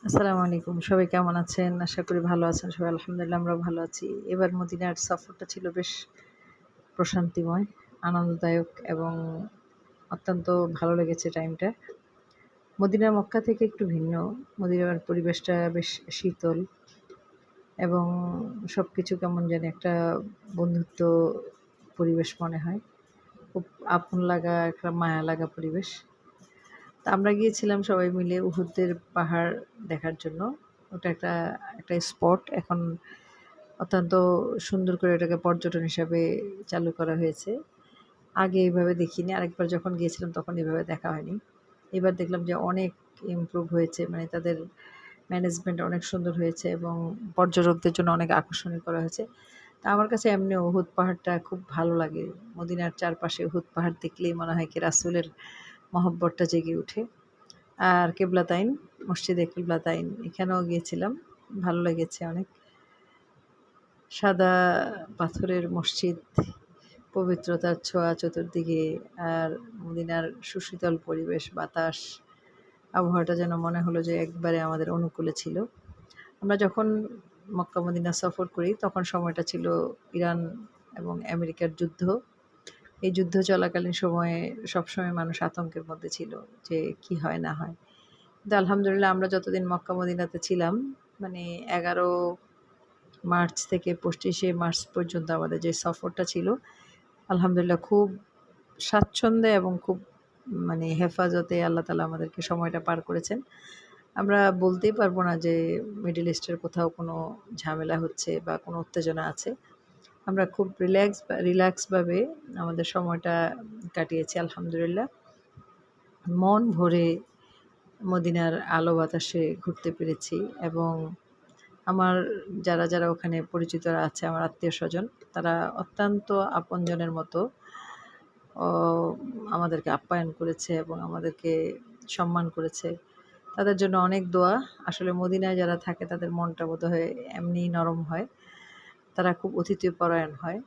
আসসালামু আলাইকুম। সবাই কেমন আছেন? আশা করি ভালো আছেন সবাই। আলহামদুলিল্লাহ আমরাও ভালো আছি। এবার মদিনার সফরটা ছিল বেশ প্রশান্তিময়, আনন্দদায়ক এবং অত্যন্ত ভালো লেগেছে টাইমটা। মদিনা মক্কা থেকে একটু ভিন্ন। মদিনার পরিবেশটা বেশ শীতল এবং সবকিছু কেমন জানি একটা বন্ধুত্ব পরিবেশ মনে হয়। খুব আপন লাগা, একটা মায়া লাগা পরিবেশ। তা আমরা গিয়েছিলাম সবাই মিলে উহুদের পাহাড় দেখার জন্য। ওটা একটা স্পট। এখন অত্যন্ত সুন্দর করে এটাকে পর্যটন হিসাবে চালু করা হয়েছে। আগে এভাবে দেখিনি। আরেকবার যখন গিয়েছিলাম তখন এভাবে দেখা হয়নি। এবার দেখলাম যে অনেক ইমপ্রুভ হয়েছে। মানে তাদের ম্যানেজমেন্ট অনেক সুন্দর হয়েছে এবং পর্যটকদের জন্য অনেক আকর্ষণীয় করা হয়েছে। তা আমার কাছে এমনি উহুদ পাহাড়টা খুব ভালো লাগে। মদিনার চারপাশে উহুদ পাহাড় দেখলেই মনে হয় কি রাসূলের মহব্বতটা জেগে ওঠে। আর কেবলাতাইন, মসজিদে কেবলাতাইন এখানেও গিয়েছিলাম। ভালো লেগেছে অনেক। সাদা পাথরের মসজিদ, পবিত্রতার ছোঁয়া চতুর্দিকে আর মদিনার সুশীতল পরিবেশ, বাতাস, আবহাওয়াটা যেন মনে হলো যে একবারে আমাদের অনুকূলে ছিল। আমরা যখন মক্কা মদিনা সফর করি তখন সময়টা ছিল ইরান এবং আমেরিকার যুদ্ধ। এই যুদ্ধ চলাকালীন সময়ে সবসময় মানুষ আতঙ্কের মধ্যে ছিল যে কি হয় না হয়। কিন্তু আলহামদুলিল্লাহ আমরা যতদিন মক্কা মদিনাতে ছিলাম মানে ১১ মার্চ থেকে ২৫শে মার্চ পর্যন্ত আমাদের যে সফরটা ছিল, আলহামদুলিল্লাহ খুব স্বাচ্ছন্দ্যে এবং খুব মানে হেফাজতে আল্লাহ তাআলা আমাদেরকে সময়টা পার করেছেন। আমরা বলতেই পারব না যে মিডল ইস্টের কোথাও কোনো ঝামেলা হচ্ছে বা কোনো উত্তেজনা আছে। আমরা খুব রিল্যাক্স ভাবে আমাদের সময়টা কাটিয়েছি আলহামদুলিল্লাহ। মন ভরে মদিনার আলো বাতাসে ঘুরতে পেরেছি এবং আমার যারা ওখানে পরিচিতরা আছে, আমার আত্মীয়স্বজন, তারা অত্যন্ত আপনজনের মতো অ আমাদেরকে আপ্যায়ন করেছে এবং আমাদেরকে সম্মান করেছে। তাদের জন্য অনেক দোয়া। আসলে মদিনায় যারা থাকে তাদের মনটা বোধহয় এমনিই নরম হয়। তারা খুব অতিথিপরায়ণ হয়।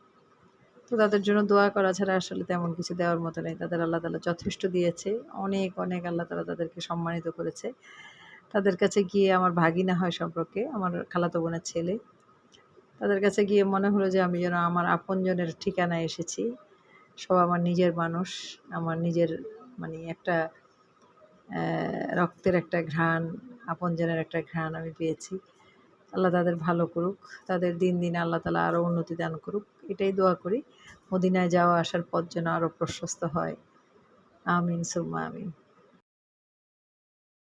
তো তাদের জন্য দোয়া করা ছাড়া আসলে তেমন কিছু দেওয়ার মতো নেই। তাদের আল্লাহ তাআলা যথেষ্ট দিয়েছে। অনেক আল্লাহ তাআলা তাদেরকে সম্মানিত করেছে। তাদের কাছে গিয়ে আমার ভাগিনা হয় সম্পর্কে, আমার খালাতো বোনের ছেলে। তাদের কাছে গিয়ে মনে হলো যে আমি যেন আমার আপনজনের ঠিকানায় এসেছি। সব আমার নিজের মানুষ। আমার নিজের মানে একটা রক্তের একটা ঘ্রাণ, আপনজনের একটা ঘ্রাণ আমি পেয়েছি। আল্লাহ তাদের ভালো করুক। তাদের দিন আল্লাহ তাআলা আরো উন্নতি দান করুক। এটাই দোয়া করি। মদিনায় যাওয়া আসার পথ যেন আরো প্রশস্ত হয়। আমিন সুম্মা আমিন।